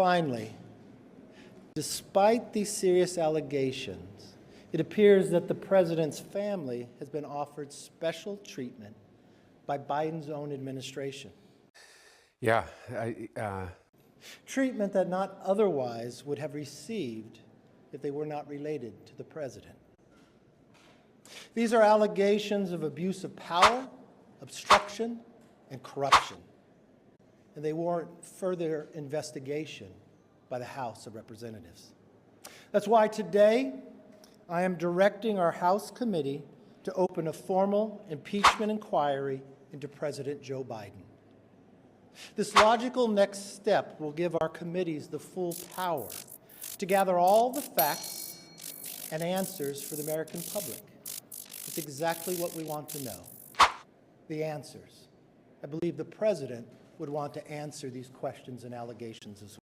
finally, despite these serious allegations, it appears that the president's family has been offered special treatment by Biden's own administration. Yeah. Treatment that not otherwise would have received if they were not related to the president. These are allegations of abuse of power, obstruction, and corruption, and they warrant further investigation by the House of Representatives. That's why today I am directing our House committee to open a formal impeachment inquiry into President Joe Biden. This logical next step will give our committees the full power to gather all the facts and answers for the American public. It's exactly what we want to know, the answers. I believe the president would want to answer these questions and allegations as well.